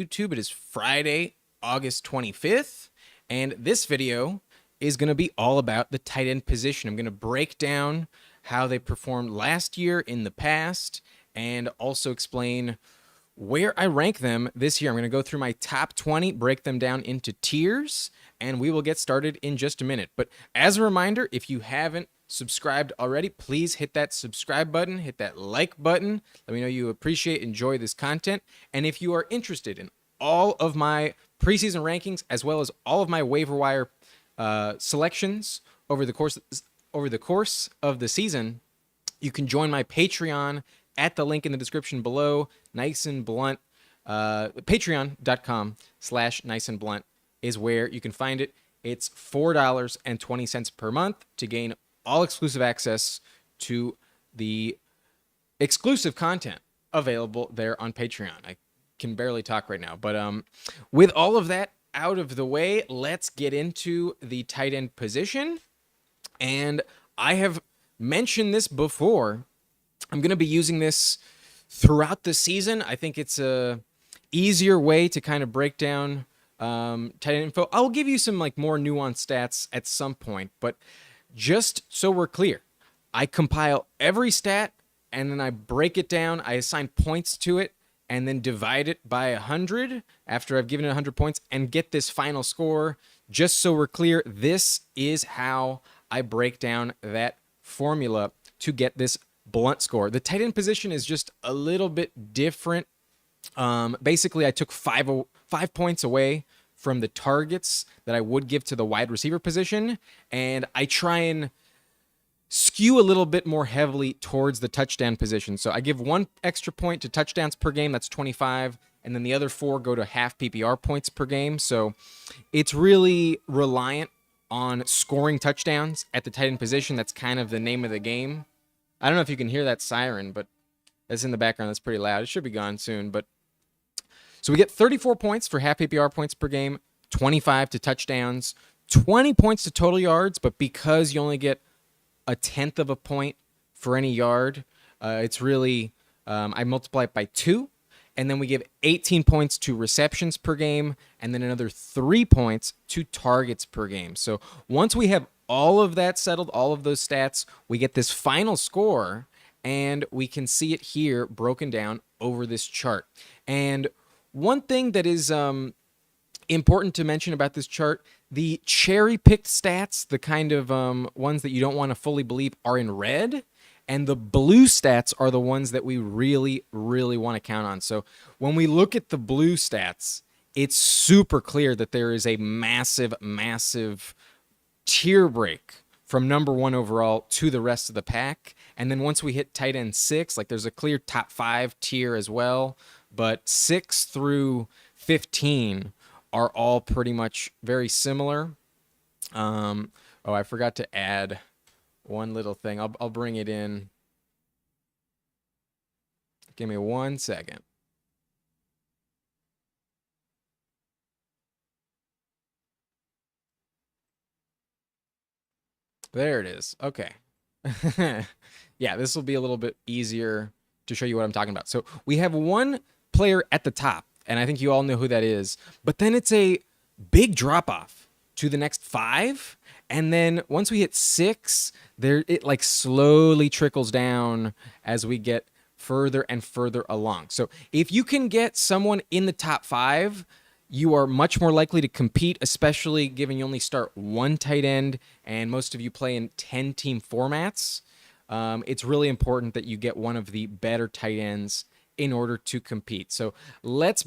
YouTube. It is Friday, August 25th, and this video is going to be all about the tight end position. I'm going to break down how they performed last year in the past and also explain where I rank them this year. I'm going to go through my top 20, break them down into tiers, and we will get started in just a minute. But as a reminder, if you haven't subscribed already, please hit that subscribe button, hit that like button. Let me know you appreciate, enjoy this content. And if you are interested in all of my preseason rankings, as well as all of my waiver wire selections over the course of the season, you can join my Patreon at the link in the description below. Nice and Blunt, patreon.com/nice and blunt is where you can find it. It's $4.20 per month to gain all exclusive access to the exclusive content available there on Patreon. I can barely talk right now, but with all of that out of the way, let's get into the tight end position. And I have mentioned this before. I'm going to be using this throughout the season. I think it's a easier way to kind of break down tight end info. I'll give you some more nuanced stats at some point, but just so we're clear, I compile every stat and then I break it down. I assign points to it and then divide it by 100 after I've given it 100 points and get this final score. Just so we're clear, this is how I break down that formula to get this blunt score. The tight end position is just a little bit different. Basically, I took 5 points away from the targets that I would give to the wide receiver position, and I try and skew a little bit more heavily towards the touchdown position. So I give 1 extra point to touchdowns per game, that's 25, and then the other 4 go to half PPR points per game. So it's really reliant on scoring touchdowns at the tight end position. That's kind of the name of the game. I don't know if you can hear that siren, but that's in the background. That's pretty loud. It should be gone soon. But so we get 34 points for half PPR points per game, 25 to touchdowns, 20 points to total yards. But because you only get 1/10 of a point for any yard, it's really, I multiply it by 2. And then we give 18 points to receptions per game, and then another 3 points to targets per game. So once we have all of that settled, all of those stats, we get this final score, and we can see it here broken down over this chart. And one thing that is important to mention about this chart, the cherry-picked stats, the kind of ones that you don't want to fully believe, are in red, and the blue stats are the ones that we really, really want to count on. So when we look at the blue stats, it's super clear that there is a massive, massive tier break from number 1 overall to the rest of the pack. And then once we hit tight end 6, there's a clear top 5 tier as well. But 6 through 15 are all pretty much very similar. I forgot to add one little thing. I'll bring it in. Give me 1 second. There it is. Okay. Yeah, this will be a little bit easier to show you what I'm talking about. So we have 1 player at the top, and I think you all know who that is. But then it's a big drop-off to the next 5. And then once we hit 6, it slowly trickles down as we get further and further along. So if you can get someone in the top 5, you are much more likely to compete, especially given you only start 1 tight end and most of you play in 10-team formats. It's really important that you get one of the better tight ends in order to compete. So let's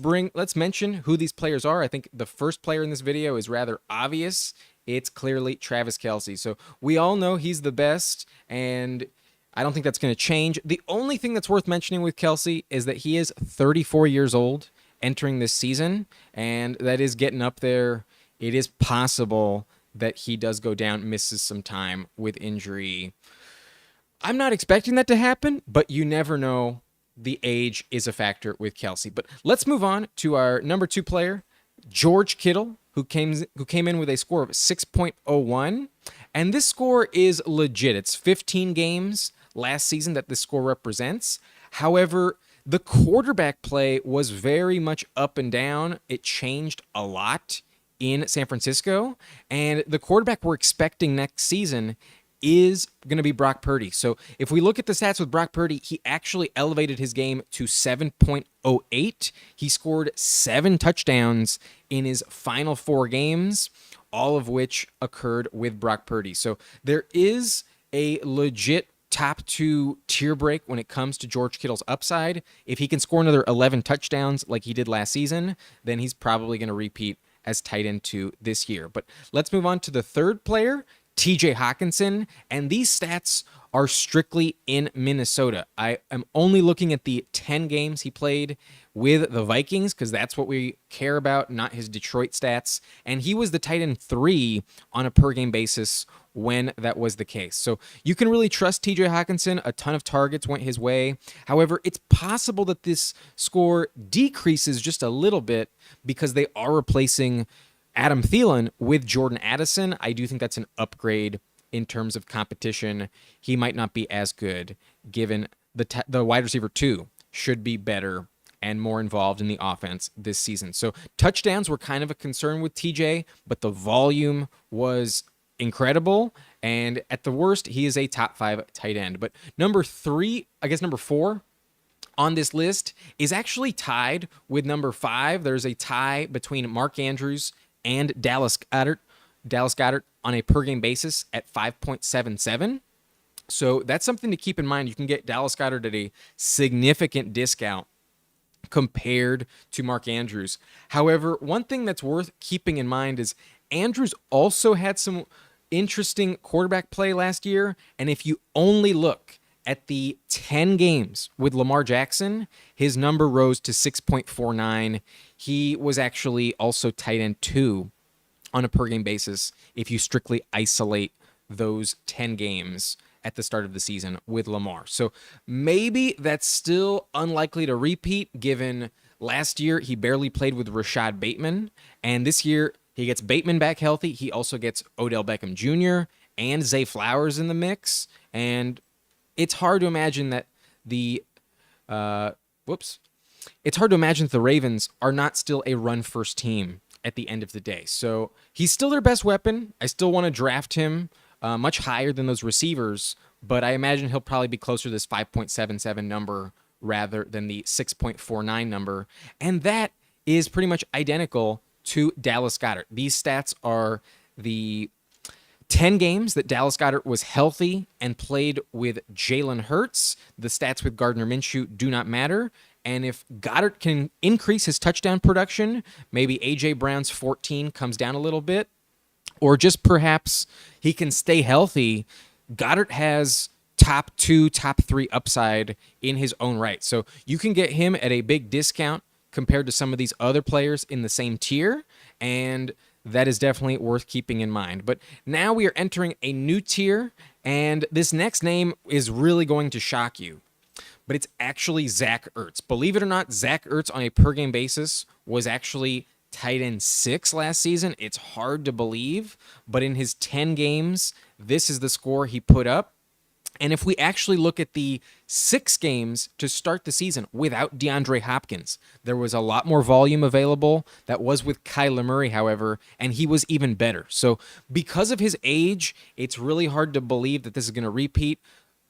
mention who these players are. I think the first player in this video is rather obvious. It's clearly Travis Kelce. So we all know he's the best, and I don't think that's going to change. The only thing that's worth mentioning with Kelce is that he is 34 years old entering this season, and that is getting up there. It is possible that he does go down, misses some time with injury. I'm not expecting that to happen, but you never know. The age is a factor with Kelce. But let's move on to our number 2 player, George Kittle, who came in with a score of 6.01. And this score is legit. It's 15 games last season that this score represents. However, The quarterback play was very much up and down. It changed a lot in San Francisco, and the quarterback we're expecting next season is going to be Brock Purdy. So if we look at the stats with Brock Purdy, he actually elevated his game to 7.08. He scored 7 touchdowns in his final 4 games, all of which occurred with Brock Purdy. So there is a legit top 2 tier break when it comes to George Kittle's upside. If he can score another 11 touchdowns like he did last season, then he's probably going to repeat as tight end 2 this year. But let's move on to the third player, TJ Hockenson, and these stats are strictly in Minnesota. I am only looking at the 10 games he played with the Vikings because that's what we care about, not his Detroit stats. And he was the tight end 3 on a per game basis when that was the case. So you can really trust TJ Hockenson. A ton of targets went his way. However, it's possible that this score decreases just a little bit because they are replacing Adam Thielen with Jordan Addison. I do think that's an upgrade in terms of competition. He might not be as good given the wide receiver 2 should be better and more involved in the offense this season. So touchdowns were kind of a concern with TJ, but the volume was incredible. And at the worst, he is a top 5 tight end. But number 4 on this list is actually tied with number 5. There's a tie between Mark Andrews and Dallas Goedert on a per game basis at 5.77. So that's something to keep in mind. You can get Dallas Goedert at a significant discount compared to Mark Andrews. However, one thing that's worth keeping in mind is Andrews also had some interesting quarterback play last year. And if you only look at the 10 games with Lamar Jackson, his number rose to 6.49. He was actually also tight end 2 on a per game basis if you strictly isolate those 10 games at the start of the season with Lamar. So maybe that's still unlikely to repeat given last year he barely played with Rashad Bateman, and this year he gets Bateman back healthy. He also gets Odell Beckham Jr. and Zay Flowers in the mix, and it's hard to imagine that the Ravens are not still a run-first team at the end of the day. So he's still their best weapon. I still want to draft him much higher than those receivers, but I imagine he'll probably be closer to this 5.77 number rather than the 6.49 number. And that is pretty much identical to Dallas Goedert. These stats are the 10 games that Dallas Goedert was healthy and played with Jalen Hurts. The stats with Gardner Minshew do not matter. And if Goedert can increase his touchdown production, maybe A.J. Brown's 14 comes down a little bit, or just perhaps he can stay healthy, Goedert has top 2, top 3 upside in his own right. So you can get him at a big discount compared to some of these other players in the same tier, and that is definitely worth keeping in mind. But now we are entering a new tier, and this next name is really going to shock you. But it's actually Zack Ertz. Believe it or not, Zack Ertz on a per-game basis was actually tight end 6 last season. It's hard to believe, but in his 10 games, this is the score he put up. And if we actually look at the 6 games to start the season without DeAndre Hopkins, there was a lot more volume available. That was with Kyler Murray, however, and he was even better. So because of his age, it's really hard to believe that this is going to repeat.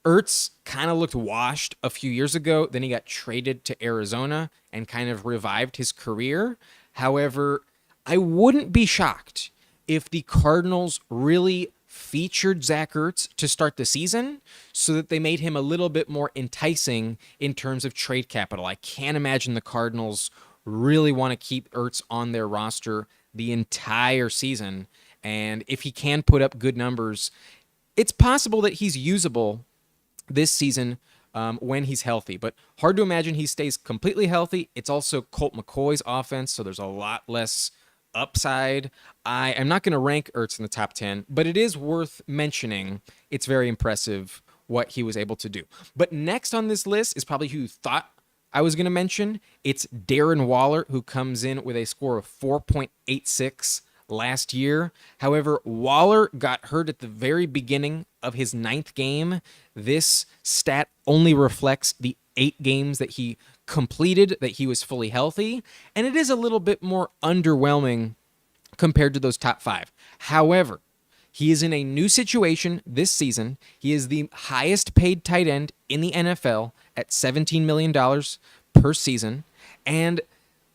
Ertz kind of looked washed a few years ago. Then he got traded to Arizona and kind of revived his career. However, I wouldn't be shocked if the Cardinals really featured Zack Ertz to start the season so that they made him a little bit more enticing in terms of trade capital. I can't imagine the Cardinals really want to keep Ertz on their roster the entire season. And if he can put up good numbers, it's possible that he's usable this season when he's healthy, but hard to imagine he stays completely healthy. It's also Colt McCoy's offense, so there's a lot less upside. I am not going to rank Ertz in the top 10, but it is worth mentioning. It's very impressive what he was able to do. But next on this list is probably who you thought I was going to mention. It's Darren Waller, who comes in with a score of 4.86 last year. However, Waller got hurt at the very beginning of his 9th game. This stat only reflects the 8 games that he completed that he was fully healthy, and it is a little bit more underwhelming compared to those top 5. However, he is in a new situation this season. He is the highest paid tight end in the NFL at $17 million per season. And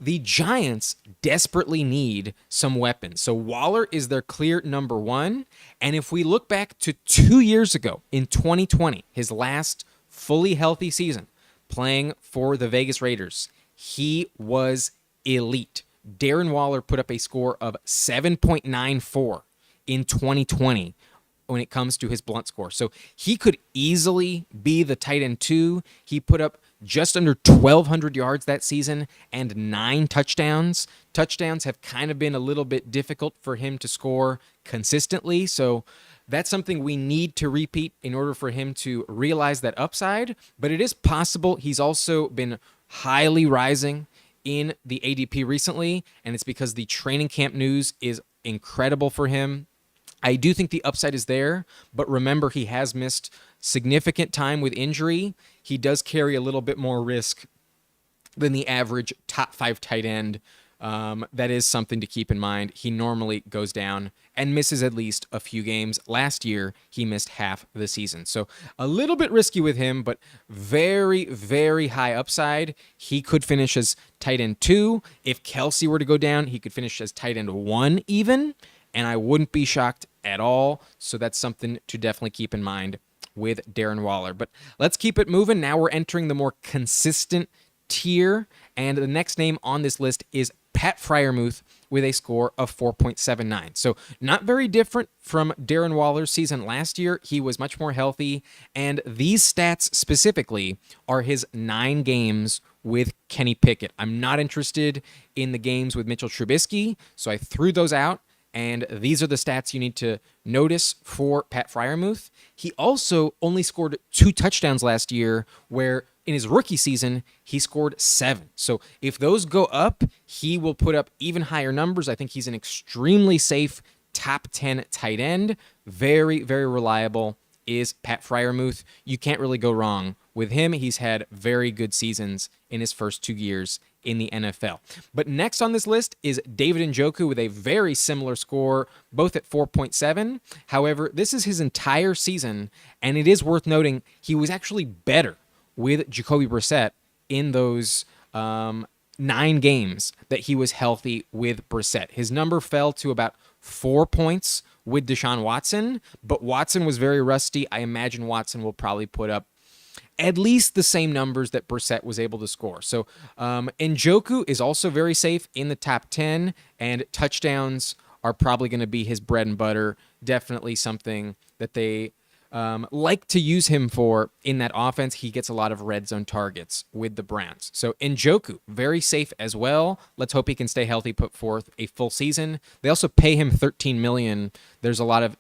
the Giants desperately need some weapons. So Waller is their clear number 1. And if we look back to 2 years ago in 2020, his last fully healthy season playing for the Vegas Raiders, he was elite. Darren Waller put up a score of 7.94 in 2020 when it comes to his blunt score. So he could easily be the tight end 2. He put up just under 1,200 yards that season and 9 touchdowns. Touchdowns have kind of been a little bit difficult for him to score consistently, so that's something we need to repeat in order for him to realize that upside, but it is possible. He's also been highly rising in the ADP recently, and it's because the training camp news is incredible for him. I do think the upside is there, but remember, he has missed significant time with injury. He does carry a little bit more risk than the average top 5 tight end. That is something to keep in mind. He normally goes down and misses at least a few games. Last year, he missed half the season. So a little bit risky with him, but very, very high upside. He could finish as tight end 2. If Kelce were to go down, he could finish as tight end 1 even, and I wouldn't be shocked at all. So that's something to definitely keep in mind with Darren Waller. But let's keep it moving. Now we're entering the more consistent tier, and the next name on this list is Pat Freiermuth with a score of 4.79. So not very different from Darren Waller's season last year. He was much more healthy, and these stats specifically are his 9 games with Kenny Pickett. I'm not interested in the games with Mitchell Trubisky, so I threw those out. And these are the stats you need to notice for Pat Freiermuth. He also only scored 2 touchdowns last year, where in his rookie season, he scored 7. So if those go up, he will put up even higher numbers. I think he's an extremely safe top 10 tight end. Very, very reliable is Pat Freiermuth. You can't really go wrong with him. He's had very good seasons in his first 2 years in the NFL. But next on this list is David Njoku with a very similar score, both at 4.7. However, this is his entire season, and it is worth noting he was actually better with Jacoby Brissett in those 9 games that he was healthy with Brissett. His number fell to about 4 points with Deshaun Watson, but Watson was very rusty. I imagine Watson will probably put up at least the same numbers that Brissett was able to score. So Njoku is also very safe in the top 10, and touchdowns are probably going to be his bread and butter. Definitely something that they like to use him for in that offense. He gets a lot of red zone targets with the Browns. So Njoku, very safe as well. Let's hope he can stay healthy, put forth a full season. They also pay him $13 million. There's a lot of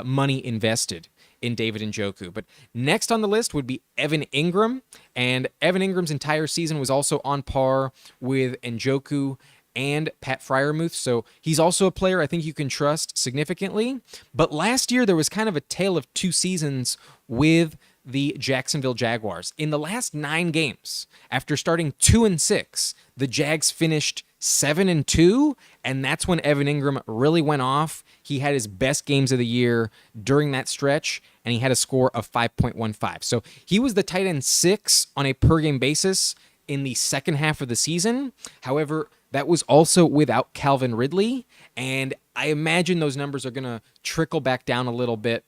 money invested in David Njoku. But next on the list would be Evan Engram, and Evan Ingram's entire season was also on par with Njoku and Pat Freiermuth, so he's also a player I think you can trust significantly. But last year there was kind of a tale of 2 seasons with the Jacksonville Jaguars. In the last 9 games, after starting 2-6, the Jags finished 7-2, and that's when Evan Engram really went off. He had his best games of the year during that stretch, and he had a score of 5.15. So he was the tight end 6 on a per-game basis in the second half of the season. However, that was also without Calvin Ridley, and I imagine those numbers are going to trickle back down a little bit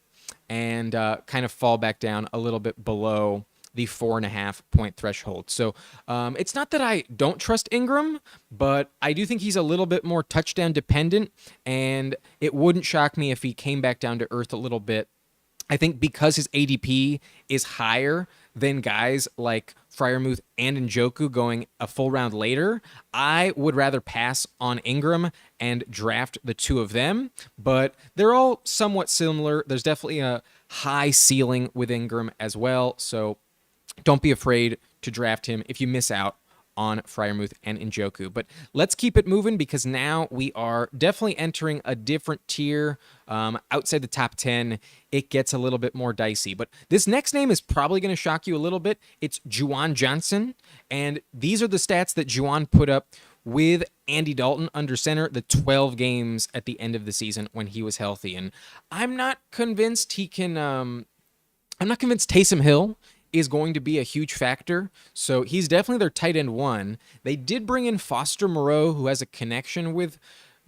and kind of fall back down a little bit below the 4.5 point threshold. So it's not that I don't trust Engram, but I do think he's a little bit more touchdown dependent, and it wouldn't shock me if he came back down to earth a little bit. I think because his ADP is higher than guys like Freiermuth and Njoku going a full round later, I would rather pass on Engram and draft the 2 of them, but they're all somewhat similar. There's definitely a high ceiling with Engram as well, so don't be afraid to draft him if you miss out on Freiermuth and Njoku. But let's keep it moving because now we are definitely entering a different tier. Outside the top 10, it gets a little bit more dicey. But this next name is probably going to shock you a little bit. It's Juwan Johnson, and these are the stats that Juwan put up with Andy Dalton under center, the 12 games at the end of the season when he was healthy. And I'm not convinced he can... I'm not convinced Taysom Hill is going to be a huge factor. So he's definitely their tight end one. They did bring in Foster Moreau, who has a connection with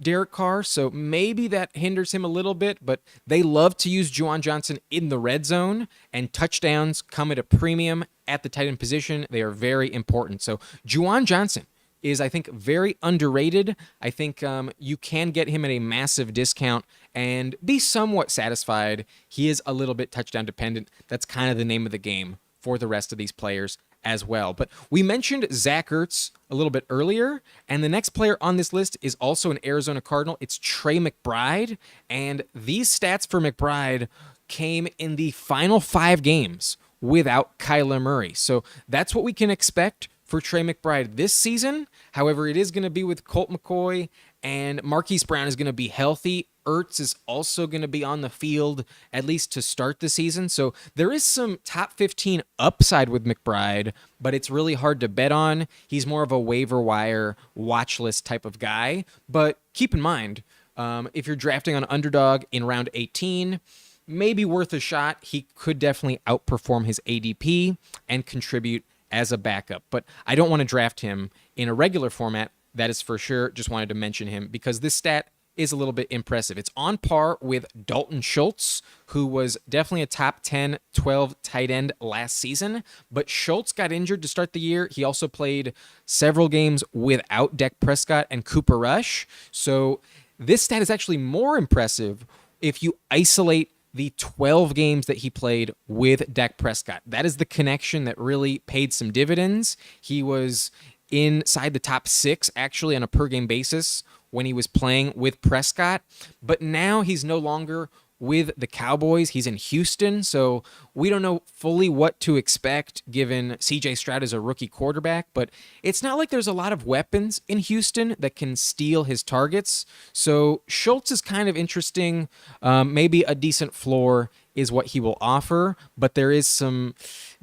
Derek Carr, so maybe that hinders him a little bit, but they love to use Juwan Johnson in the red zone, and touchdowns come at a premium at the tight end position. They are very important. So Juwan Johnson is, I think, very underrated. I think you can get him at a massive discount and be somewhat satisfied. He is a little bit touchdown dependent. That's kind of the name of the game for the rest of these players as well. But we mentioned Zack Ertz a little bit earlier, and the next player on this list is also an Arizona Cardinal. It's Trey McBride, and these stats for McBride came in the final 5 games without Kyler Murray. So that's what we can expect for Trey McBride this season. However, it is going to be with Colt McCoy, and Marquise Brown is going to be healthy. Ertz is also going to be on the field, at least to start the season. So there is some top 15 upside with McBride, but it's really hard to bet on. He's more of a waiver wire watch list type of guy. But keep in mind, if you're drafting on underdog in round 18, maybe worth a shot. He could definitely outperform his ADP and contribute as a backup. But I don't want to draft him in a regular format. That is for sure. Just wanted to mention him because this stat is a little bit impressive. It's on par with Dalton Schultz, who was definitely a top 10, 12 tight end last season, but Schultz got injured to start the year. He also played several games without Dak Prescott and Cooper Rush. So this stat is actually more impressive if you isolate the 12 games that he played with Dak Prescott. That is the connection that really paid some dividends. He was inside the top 6, actually, on a per-game basis when he was playing with Prescott. But now he's no longer with the Cowboys. He's in Houston, so we don't know fully what to expect given C.J. Stroud is a rookie quarterback, but it's not like there's a lot of weapons in Houston that can steal his targets. So Schultz is kind of interesting. Maybe a decent floor is what he will offer, but there is some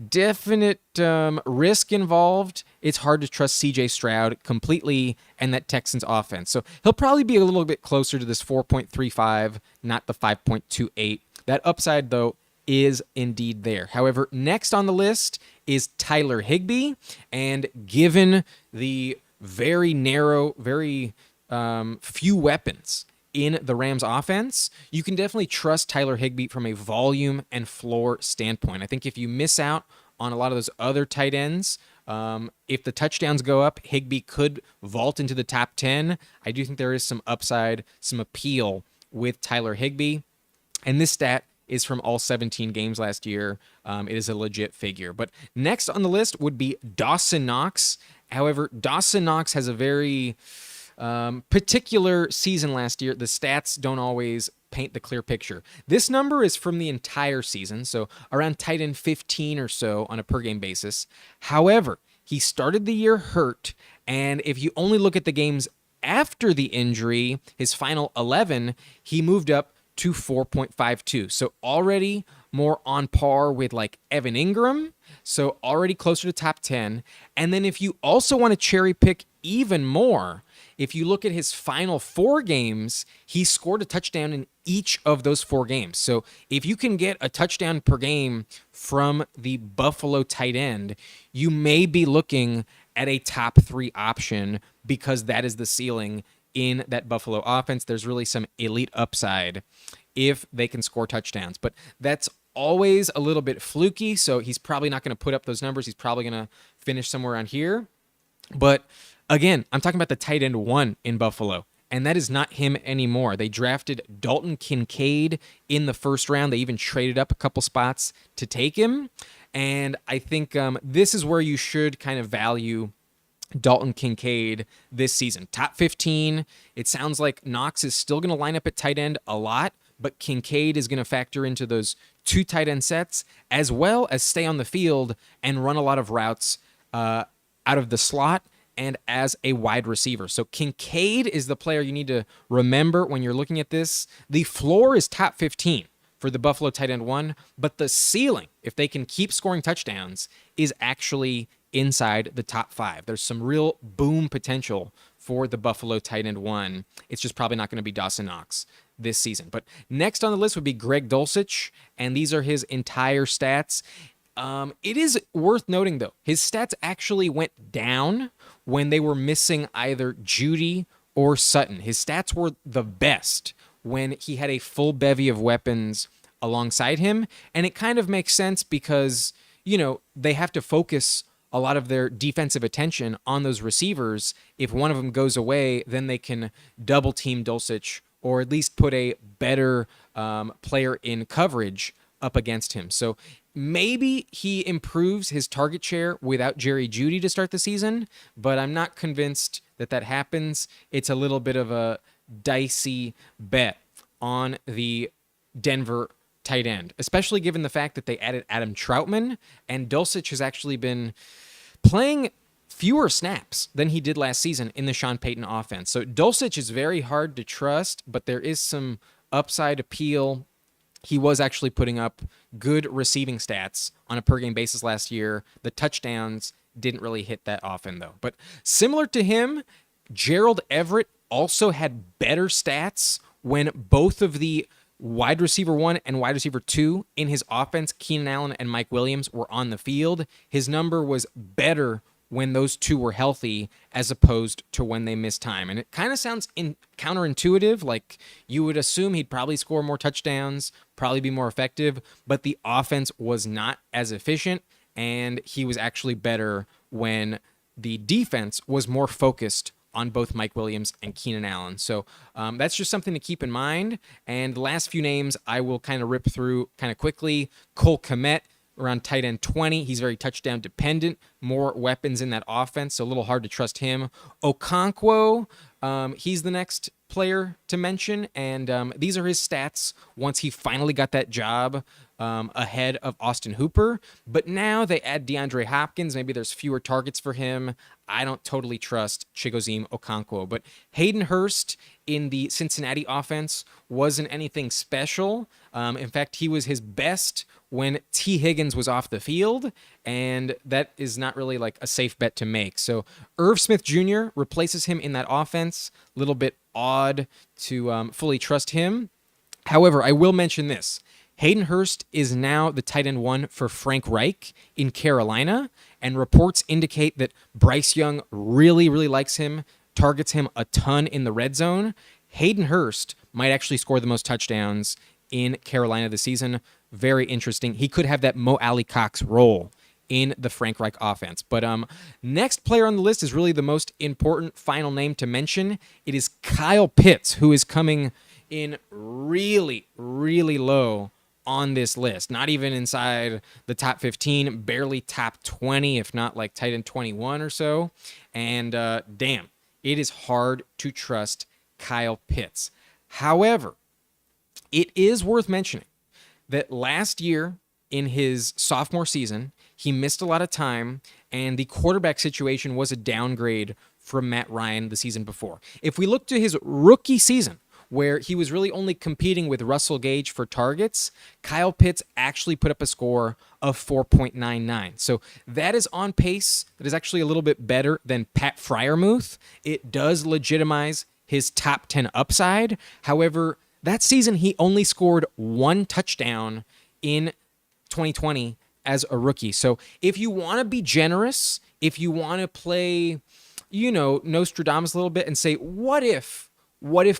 definite risk involved. It's hard to trust C.J. Stroud completely and that Texans offense. So he'll probably be a little bit closer to this 4.35, not the 5.28. That upside, though, is indeed there. However, next on the list is Tyler Higbee, and given the very narrow, very few weapons in the Rams offense, you can definitely trust Tyler Higbee from a volume and floor standpoint. I think if you miss out on a lot of those other tight ends, if the touchdowns go up, Higbee could vault into the top 10. I do think there is some upside, some appeal with Tyler Higbee. And this stat is from all 17 games last year. It is a legit figure. But next on the list would be Dawson Knox. However, Dawson Knox has a very particular season last year. The stats don't always paint the clear picture. This number is from the entire season, so around tight end 15 or so on a per game basis. However, he started the year hurt, and if you only look at the games after the injury, his final 11, he moved up to 4.52. So already more on par with like Evan Engram, so already closer to top 10. And then if you also want to cherry pick even more, if you look at his final 4 games, he scored a touchdown in each of those 4 games. So if you can get a touchdown per game from the Buffalo tight end, you may be looking at a top 3 option because that is the ceiling in that Buffalo offense. There's really some elite upside if they can score touchdowns. But that's always a little bit fluky, so he's probably not going to put up those numbers. He's probably going to finish somewhere around here. But again, I'm talking about the tight end 1 in Buffalo, and that is not him anymore. They drafted Dalton Kincaid in the first round. They even traded up a couple spots to take him, and I think this is where you should kind of value Dalton Kincaid this season. Top 15. It sounds like Knox is still going to line up at tight end a lot, but Kincaid is going to factor into those 2 tight end sets, as well as stay on the field and run a lot of routes out of the slot and as a wide receiver. So Kincaid is the player you need to remember when you're looking at this. The floor is top 15 for the Buffalo tight end 1, but the ceiling, if they can keep scoring touchdowns, is actually inside the top 5. There's some real boom potential for the Buffalo tight end 1. It's just probably not going to be Dawson Knox this season. But next on the list would be Greg Dulcich, and these are his entire stats. It is worth noting, though, his stats actually went down when they were missing either Judy or Sutton. His stats were the best when he had a full bevy of weapons alongside him, and it kind of makes sense because, they have to focus a lot of their defensive attention on those receivers. If one of them goes away, then they can double team Dulcich or at least put a better player in coverage up against him. So maybe he improves his target share without Jerry Jeudy to start the season, but I'm not convinced that happens. It's a little bit of a dicey bet on the Denver tight end, especially given the fact that they added Adam Troutman, and Dulcich has actually been playing fewer snaps than he did last season in the Sean Payton offense. So Dulcich is very hard to trust, but there is some upside appeal. He was actually putting up good receiving stats on a per-game basis last year. The touchdowns didn't really hit that often, though. But similar to him, Gerald Everett also had better stats when both of the wide receiver 1 and wide receiver 2 in his offense, Keenan Allen and Mike Williams, were on the field. His number was better when those two were healthy as opposed to when they missed time. And it kind of sounds counterintuitive, like you would assume he'd probably score more touchdowns, probably be more effective, but the offense was not as efficient, and he was actually better when the defense was more focused on both Mike Williams and Keenan Allen. So that's just something to keep in mind. And the last few names I will kind of rip through kind of quickly. Cole Kmet, around tight end 20. He's very touchdown dependent, more weapons in that offense, so a little hard to trust him. Okonkwo, he's the next player to mention, and these are his stats once he finally got that job ahead of Austin Hooper. But now they add DeAndre Hopkins. Maybe there's fewer targets for him. I don't totally trust Chigoziem Okonkwo. But Hayden Hurst in the Cincinnati offense wasn't anything special. In fact, he was his best when T. Higgins was off the field, and that is not really like a safe bet to make. So Irv Smith Jr. replaces him in that offense. A little bit odd to fully trust him. However, I will mention this. Hayden Hurst is now the tight end 1 for Frank Reich in Carolina, and reports indicate that Bryce Young really, really likes him, targets him a ton in the red zone. Hayden Hurst might actually score the most touchdowns in Carolina this season. Very interesting. He could have that Mo Alley Cox role in the Frank Reich offense. But next player on the list is really the most important final name to mention. It is Kyle Pitts, who is coming in really, really low on this list. Not even inside the top 15, barely top 20, if not like tight end 21 or so. And damn, it is hard to trust Kyle Pitts. However, it is worth mentioning that last year in his sophomore season, he missed a lot of time, and the quarterback situation was a downgrade from Matt Ryan the season before. If we look to his rookie season, where he was really only competing with Russell Gage for targets, Kyle Pitts actually put up a score of 4.99. So that is on pace. That is actually a little bit better than Pat Freiermuth. It does legitimize his top 10 upside. However, that season he only scored 1 touchdown in 2020 as a rookie. So if you want to be generous, if you want to play, Nostradamus a little bit and say, what if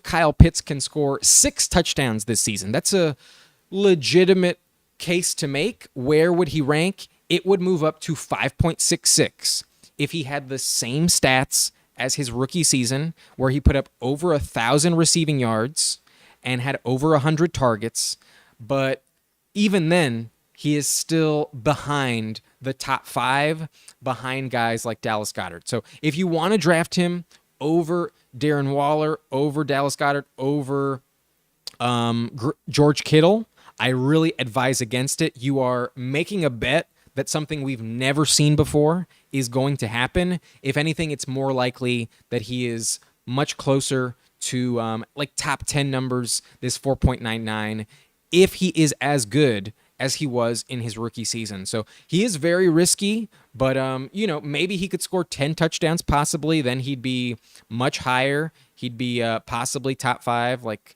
Kyle Pitts can score 6 touchdowns this season? That's a legitimate case to make. Where would he rank? It would move up to 5.66 if he had the same stats as his rookie season, where he put up over 1,000 receiving yards and had over 100 targets. But even then, he is still behind the top 5, behind guys like Dallas Goedert. So if you want to draft him over Darren Waller, over Dallas Goedert, over George Kittle, I really advise against it. You are making a bet that something we've never seen before is going to happen. If anything, it's more likely that he is much closer to like top 10 numbers, this 4.99, if he is as good as he was in his rookie season. So he is very risky, but maybe he could score 10 touchdowns possibly, then he'd be much higher. He'd be possibly top 5. Like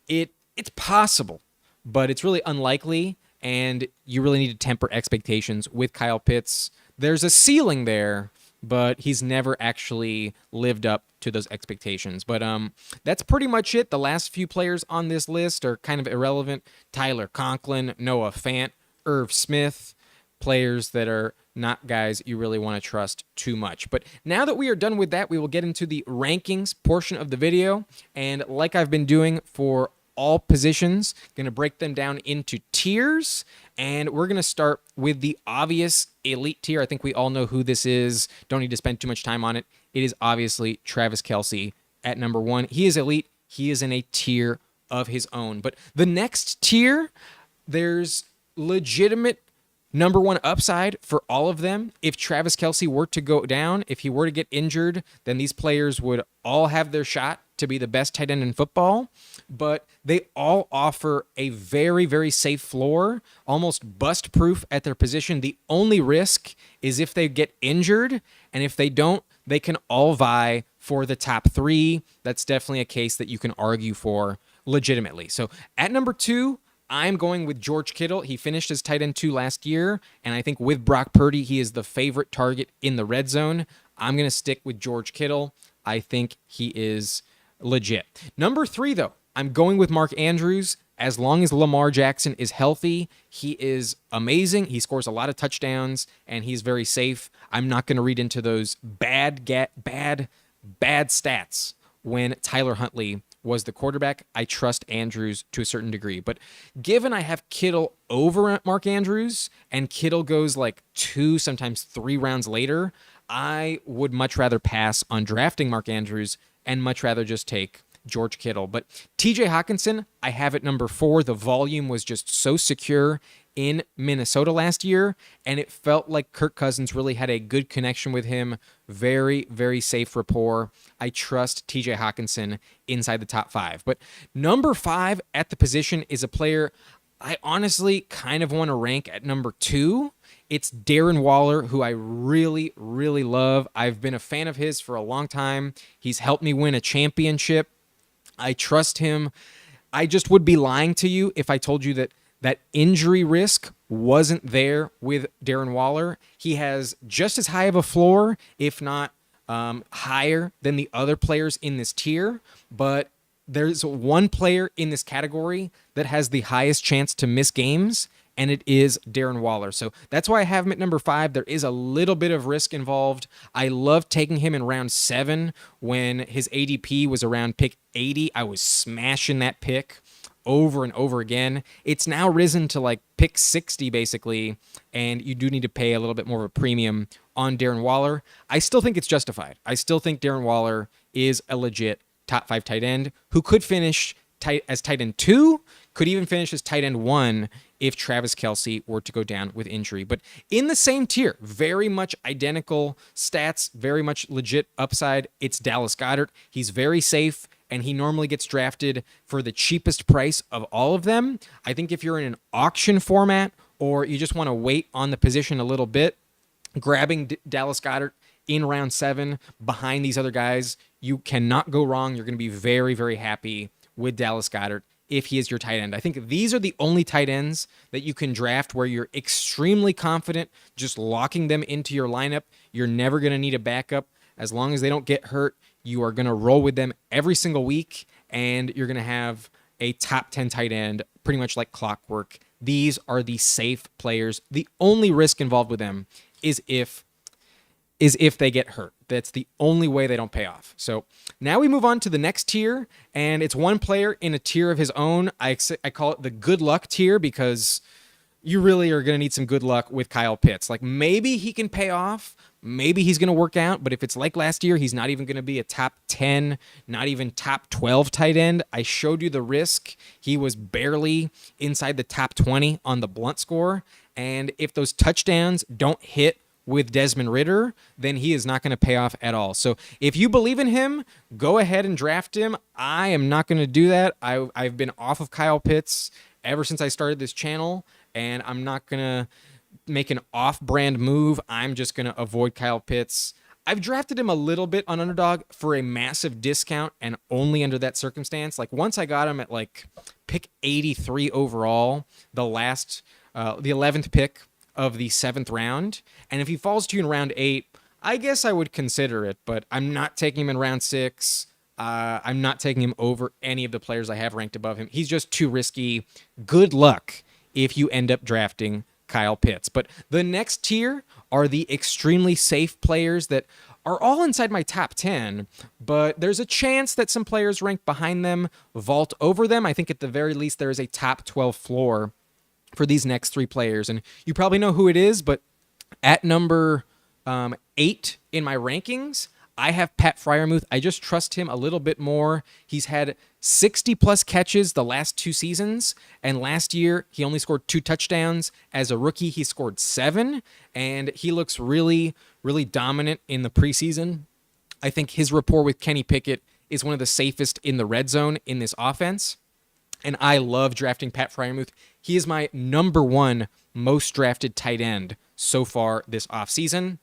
it's possible, but it's really unlikely, and you really need to temper expectations with Kyle Pitts. There's a ceiling there, but he's never actually lived up to those expectations. But that's pretty much it. The last few players on this list are kind of irrelevant. Tyler Conklin, Noah Fant, Irv Smith, players that are not guys you really want to trust too much. But now that we are done with that, we will get into the rankings portion of the video. And like I've been doing for all positions, going to break them down into tiers, and we're going to start with the obvious elite tier. I think we all know who this is. Don't need to spend too much time on it. It is obviously Travis Kelce at number 1. He is elite. He is in a tier of his own. But the next tier, there's legitimate number 1 upside for all of them. If Travis Kelce were to go down, if he were to get injured, then these players would all have their shot to be the best tight end in football, but they all offer a very, very safe floor, almost bust-proof at their position. The only risk is if they get injured, and if they don't, they can all vie for the top 3. That's definitely a case that you can argue for legitimately. So at number 2, I'm going with George Kittle. He finished as tight end 2 last year, and I think with Brock Purdy, he is the favorite target in the red zone. I'm going to stick with George Kittle. I think he is legit. Number 3, though, I'm going with Mark Andrews. As long as Lamar Jackson is healthy, he is amazing. He scores a lot of touchdowns, and he's very safe. I'm not going to read into those bad stats when Tyler Huntley was the quarterback. I trust Andrews to a certain degree. But given I have Kittle over at Mark Andrews, and Kittle goes like 2, sometimes 3 rounds later, I would much rather pass on drafting Mark Andrews and much rather just take George Kittle. But TJ Hockenson, I have at number 4. The volume was just so secure in Minnesota last year, and it felt like Kirk Cousins really had a good connection with him. Very, very safe rapport. I trust TJ Hockenson inside the top 5. But number 5 at the position is a player I honestly kind of want to rank at number 2. It's Darren Waller, who I really, really love. I've been a fan of his for a long time. He's helped me win a championship. I trust him. I just would be lying to you if I told you that injury risk wasn't there with Darren Waller. He has just as high of a floor, if not higher than the other players in this tier, but there's one player in this category that has the highest chance to miss games, and it is Darren Waller. So that's why I have him at number 5. There is a little bit of risk involved. I love taking him in round 7 when his ADP was around pick 80. I was smashing that pick over and over again. It's now risen to like pick 60 basically, and you do need to pay a little bit more of a premium on Darren Waller. I still think it's justified. I still think Darren Waller is a legit top 5 tight end who could finish as tight end 2, could even finish as tight end 1 if Travis Kelce were to go down with injury. But in the same tier, very much identical stats, very much legit upside, it's Dallas Goedert. He's very safe, and he normally gets drafted for the cheapest price of all of them. I think if you're in an auction format or you just want to wait on the position a little bit, grabbing Dallas Goedert in round 7 behind these other guys, you cannot go wrong. You're going to be very, very happy with Dallas Goedert if he is your tight end. I think these are the only tight ends that you can draft where you're extremely confident just locking them into your lineup. You're never going to need a backup. As long as they don't get hurt, you are going to roll with them every single week, and you're going to have a top 10 tight end pretty much like clockwork. These are the safe players. The only risk involved with them is if they get hurt. That's the only way they don't pay off. So now we move on to the next tier, and it's one player in a tier of his own. I call it the good luck tier because you really are going to need some good luck with Kyle Pitts. Like maybe he can pay off, maybe he's going to work out, but if it's like last year, he's not even going to be a top 10, not even top 12 tight end. I showed you the risk. He was barely inside the top 20 on the blunt score, And if those touchdowns don't hit with Desmond Ridder, then he is not going to pay off at all. So if you believe in him, go ahead and draft him. I am not going to do that. I've been off of Kyle Pitts ever since I started this channel, and I'm not going to make an off-brand move. I'm just going to avoid Kyle Pitts. I've drafted him a little bit on Underdog for a massive discount and only under that circumstance. Like once I got him at like pick 83 overall, the 11th pick of the 7th round. And if he falls to you in round 8, I guess I would consider it, but I'm not taking him in round 6. I'm not taking him over any of the players I have ranked above him. He's just too risky. Good luck if you end up drafting Kyle Pitts. But the next tier are the extremely safe players that are all inside my top 10, but there's a chance that some players ranked behind them vault over them. I think at the very least there is a top 12 floor for these next 3 players. And you probably know who it is, but at number 8 in my rankings, I have Pat Freiermuth. I just trust him a little bit more. He's had 60-plus catches the last 2 seasons, and last year he only scored 2 touchdowns. As a rookie, he scored 7, and he looks really, really dominant in the preseason. I think his rapport with Kenny Pickett is one of the safest in the red zone in this offense, and I love drafting Pat Freiermuth. He is my number 1 most drafted tight end so far this offseason.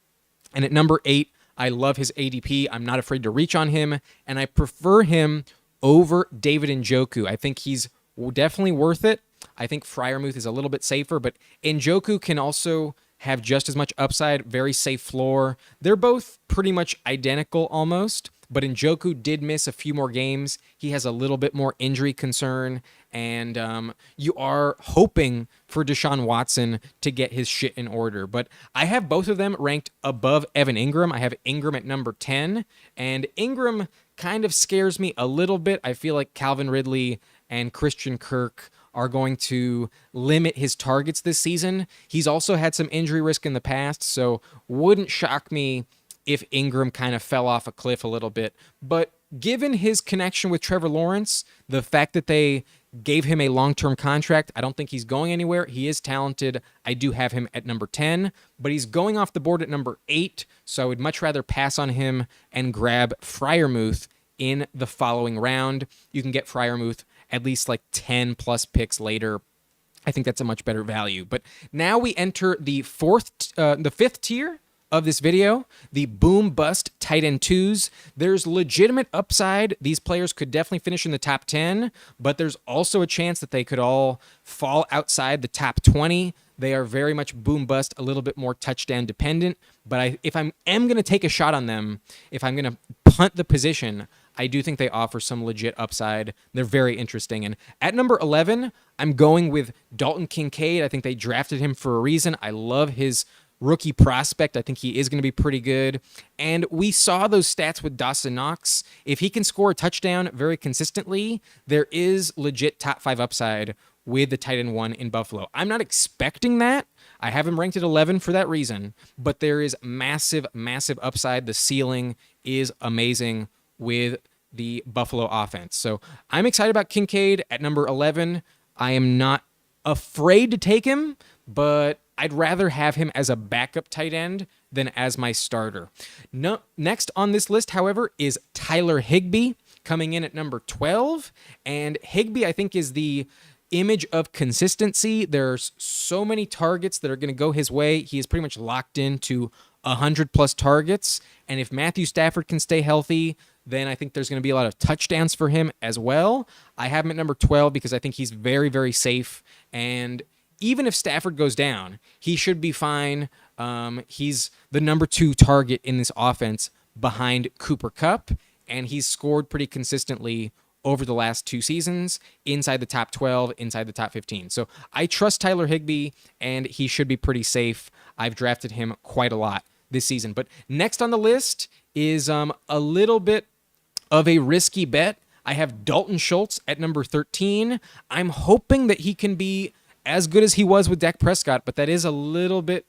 And at number 8, I love his ADP. I'm not afraid to reach on him, and I prefer him over David Njoku. I think he's definitely worth it. I think Freiermuth is a little bit safer, but Njoku can also have just as much upside, very safe floor. They're both pretty much identical almost, but Njoku did miss a few more games. He has a little bit more injury concern, and you are hoping for Deshaun Watson to get his shit in order. But I have both of them ranked above Evan Engram. I have Engram at number 10, and Engram kind of scares me a little bit. I feel like Calvin Ridley and Christian Kirk are going to limit his targets this season. He's also had some injury risk in the past, so wouldn't shock me if Engram kind of fell off a cliff a little bit. But given his connection with Trevor Lawrence, the fact that they gave him a long-term contract, I don't think he's going anywhere. He is talented. I do have him at number 10, but he's going off the board at number 8, so I would much rather pass on him and grab Freiermuth in the following round. You can get Freiermuth at least like 10-plus picks later. I think that's a much better value. But now we enter the 5th tier of this video, the boom bust tight end 2s. There's legitimate upside. These players could definitely finish in the top 10, but there's also a chance that they could all fall outside the top 20. They are very much boom bust, a little bit more touchdown dependent. But if I am going to take a shot on them, if I'm going to punt the position, I do think they offer some legit upside. They're very interesting. And at number 11, I'm going with Dalton Kincaid. I think they drafted him for a reason. I love his rookie prospect. I think he is going to be pretty good. And we saw those stats with Dawson Knox. If he can score a touchdown very consistently, there is legit top 5 upside with the tight end 1 in Buffalo. I'm not expecting that. I have him ranked at 11 for that reason, but there is massive, massive upside. The ceiling is amazing with the Buffalo offense. So I'm excited about Kincaid at number 11. I am not afraid to take him, but I'd rather have him as a backup tight end than as my starter. No, next on this list, however, is Tyler Higbee coming in at number 12. And Higbee, I think, is the image of consistency. There's so many targets that are going to go his way. He is pretty much locked into 100-plus targets. And if Matthew Stafford can stay healthy, then I think there's going to be a lot of touchdowns for him as well. I have him at number 12 because I think he's very, very safe. And even if Stafford goes down, he should be fine. He's the number 2 target in this offense behind Cooper Kupp, and he's scored pretty consistently over the last 2 seasons, inside the top 12, inside the top 15. So I trust Tyler Higbee, and he should be pretty safe. I've drafted him quite a lot this season. But next on the list is a little bit of a risky bet. I have Dalton Schultz at number 13. I'm hoping that he can be as good as he was with Dak Prescott, but that is a little bit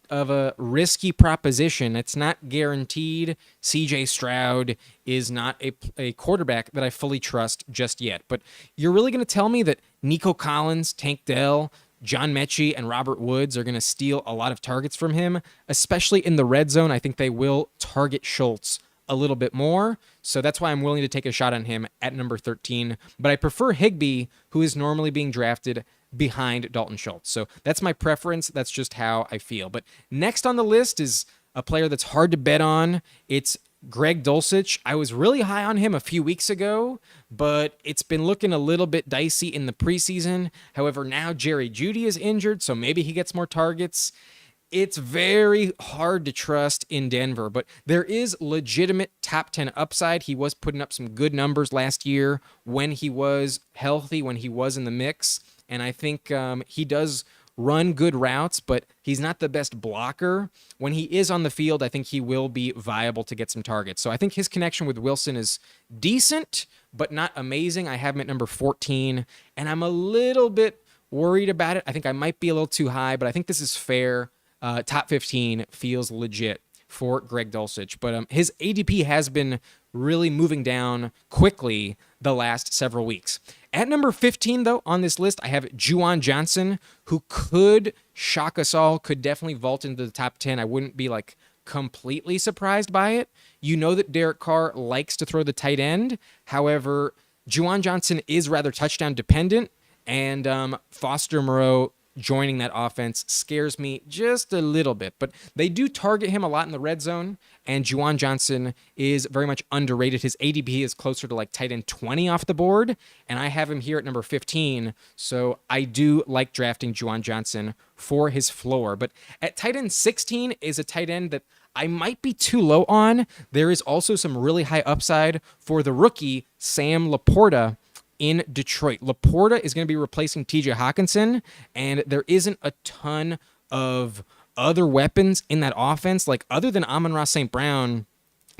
of a risky proposition. It's not guaranteed. CJ Stroud is not a quarterback that I fully trust just yet. But you're really going to tell me that Nico Collins, Tank Dell, John Mechie and Robert Woods are going to steal a lot of targets from him, especially in the red zone. I think they will target Schultz a little bit more. So that's why I'm willing to take a shot on him at number 13. But I prefer Higbee, who is normally being drafted behind Dalton Schultz. So that's my preference. That's just how I feel. But next on the list is a player that's hard to bet on. It's Greg Dulcich. I was really high on him a few weeks ago, but it's been looking a little bit dicey in the preseason. However, now Jerry Jeudy is injured, so maybe he gets more targets. It's very hard to trust in Denver, but there is legitimate top 10 upside. He was putting up some good numbers last year when he was healthy, when he was in the mix, and I think he does run good routes, but he's not the best blocker. When he is on the field, I think he will be viable to get some targets. So I think his connection with Wilson is decent, but not amazing. I have him at number 14, and I'm a little bit worried about it. I think I might be a little too high, but I think this is fair. Top 15 feels legit for Greg Dulcich, but his ADP has been really moving down quickly the last several weeks. At number 15, though, on this list, I have Juwan Johnson, who could shock us all, could definitely vault into the top 10. I wouldn't be like completely surprised by it. You know that Derek Carr likes to throw the tight end. However, Juwan Johnson is rather touchdown dependent, and Foster Moreau joining that offense scares me just a little bit. But they do target him a lot in the red zone, and Juwan Johnson is very much underrated. His ADP is closer to like tight end 20 off the board, and I have him here at number 15, so I do like drafting Juwan Johnson for his floor. But at tight end 16 is a tight end that I might be too low on. There is also some really high upside for the rookie, Sam Laporta, in Detroit. Laporta is going to be replacing TJ Hockenson, and there isn't a ton of other weapons in that offense. Like, other than Amon-Ra St. Brown,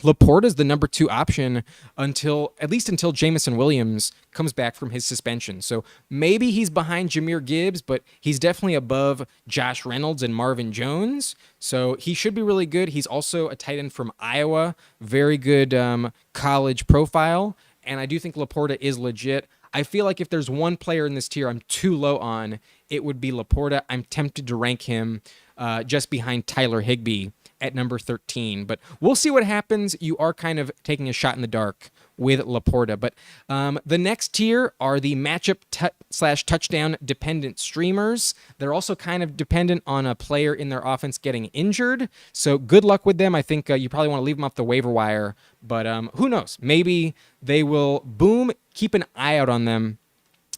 Laporta is the number 2 option at least until Jamison Williams comes back from his suspension. So maybe he's behind Jahmyr Gibbs, but he's definitely above Josh Reynolds and Marvin Jones. So he should be really good. He's also a tight end from Iowa. Very good college profile. And I do think Laporta is legit. I feel like if there's one player in this tier I'm too low on, it would be Laporta. I'm tempted to rank him just behind Tyler Higbee at number 13. But we'll see what happens. You are kind of taking a shot in the dark with Laporta. But the next tier are the matchup / touchdown dependent streamers. They're also kind of dependent on a player in their offense getting injured. So good luck with them. I think you probably want to leave them off the waiver wire. But who knows? Maybe they will boom. Keep an eye out on them.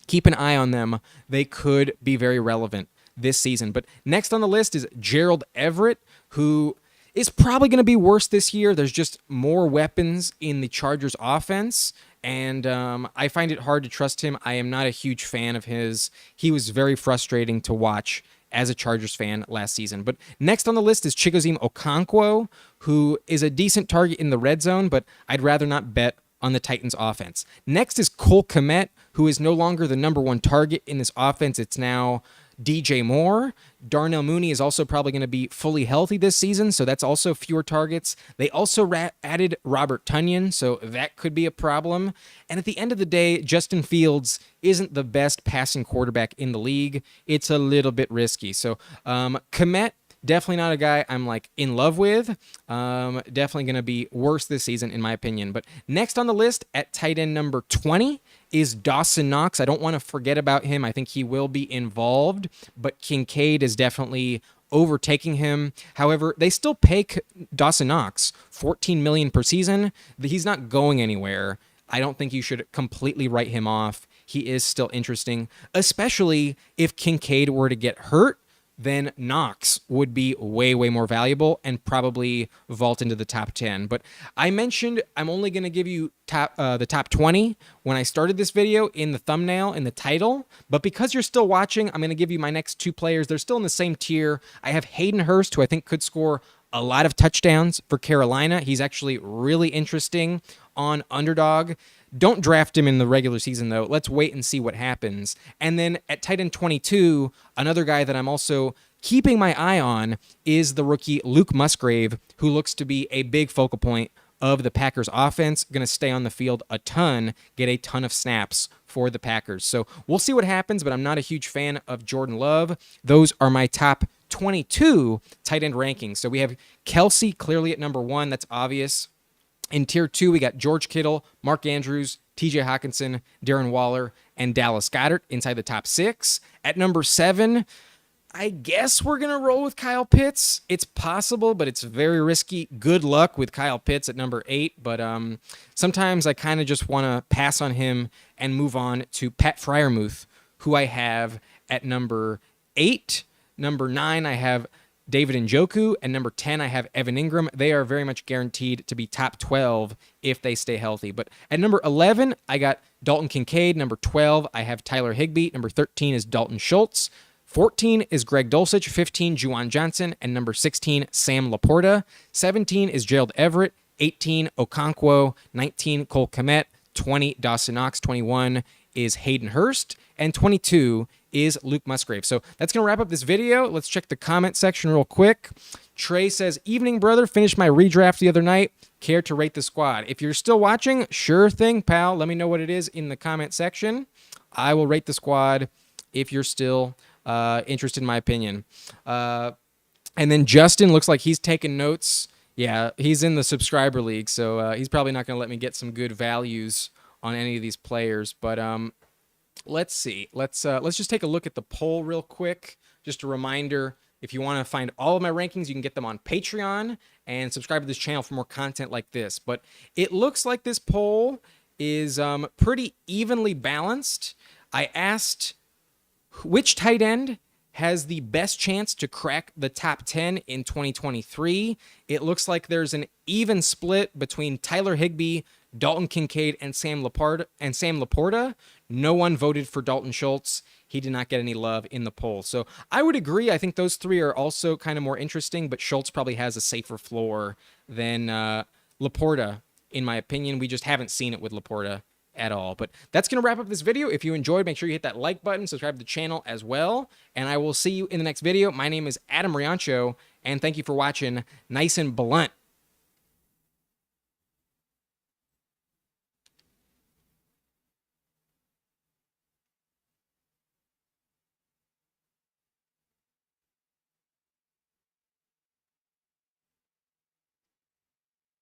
Keep an eye on them. They could be very relevant this season. But next on the list is Gerald Everett, who is probably going to be worse this year. There's just more weapons in the Chargers offense, and I find it hard to trust him. I am not a huge fan of his. He was very frustrating to watch as a Chargers fan last season. But next on the list is Chigoziem Okonkwo, who is a decent target in the red zone, but I'd rather not bet on the Titans offense. Next is Cole Kmet, who is no longer the number 1 target in this offense. It's now DJ Moore. Darnell Mooney is also probably going to be fully healthy this season, so that's also fewer targets. They also added Robert Tonyan, so that could be a problem. And at the end of the day, Justin Fields isn't the best passing quarterback in the league. It's a little bit risky. So Kmet, definitely not a guy I'm like in love with. Definitely going to be worse this season, in my opinion. But next on the list at tight end number 20 is Dawson Knox. I don't want to forget about him. I think he will be involved, but Kincaid is definitely overtaking him. However, they still pay Dawson Knox $14 million per season. He's not going anywhere. I don't think you should completely write him off. He is still interesting, especially if Kincaid were to get hurt. Then Knox would be way, way more valuable and probably vault into the top 10. But I mentioned I'm only going to give you the top 20 when I started this video in the thumbnail, in the title. But because you're still watching, I'm going to give you my next 2 players. They're still in the same tier. I have Hayden Hurst, who I think could score a lot of touchdowns for Carolina. He's actually really interesting on Underdog. Don't draft him in the regular season, though. Let's wait and see what happens. And then at tight end 22, another guy that I'm also keeping my eye on is the rookie Luke Musgrave, who looks to be a big focal point of the Packers offense, going to stay on the field a ton, get a ton of snaps for the Packers. So we'll see what happens, but I'm not a huge fan of Jordan Love. Those are my top 22 tight end rankings. So we have Kelce clearly at number 1. That's obvious. In tier 2, we got George Kittle, Mark Andrews, TJ Hockenson, Darren Waller, and Dallas Goedert inside the top 6. At number 7, I guess we're going to roll with Kyle Pitts. It's possible, but it's very risky. Good luck with Kyle Pitts at number 8, but sometimes I kind of just want to pass on him and move on to Pat Freiermuth, who I have at number 8. Number 9, I have David Njoku, and number 10, I have Evan Engram. They are very much guaranteed to be top 12 if they stay healthy. But at number 11, I got Dalton Kincaid. Number 12, I have Tyler Higbee. Number 13 is Dalton Schultz. 14 is Greg Dulcich. 15, Juwan Johnson. And number 16, Sam Laporta. 17 is Gerald Everett. 18, Okonkwo. 19, Cole Kmet. 20, Dawson Knox. 21 is Hayden Hurst. And 22 is Luke Musgrave. So that's going to wrap up this video. Let's check the comment section real quick. Trey says, evening, brother. Finished my redraft the other night. Care to rate the squad? If you're still watching, sure thing, pal. Let me know what it is in the comment section. I will rate the squad if you're still interested in my opinion. And then Justin looks like he's taking notes. Yeah, he's in the subscriber league, so he's probably not going to let me get some good values on any of these players. But let's see. Let's just take a look at the poll real quick. Just a reminder, if you want to find all of my rankings, you can get them on Patreon and subscribe to this channel for more content like this. But it looks like this poll is pretty evenly balanced. I asked which tight end has the best chance to crack the top 10 in 2023. It looks like there's an even split between Tyler Higbee, Dalton Kincaid, and Sam Laporta. No one voted for Dalton Schultz. He did not get any love in the poll. So I would agree. I think those three are also kind of more interesting, but Schultz probably has a safer floor than Laporta, in my opinion. We just haven't seen it with Laporta at all. But that's going to wrap up this video. If you enjoyed, make sure you hit that like button, subscribe to the channel as well, and I will see you in the next video. My name is Adam Riancho, and thank you for watching Nice and Blunt.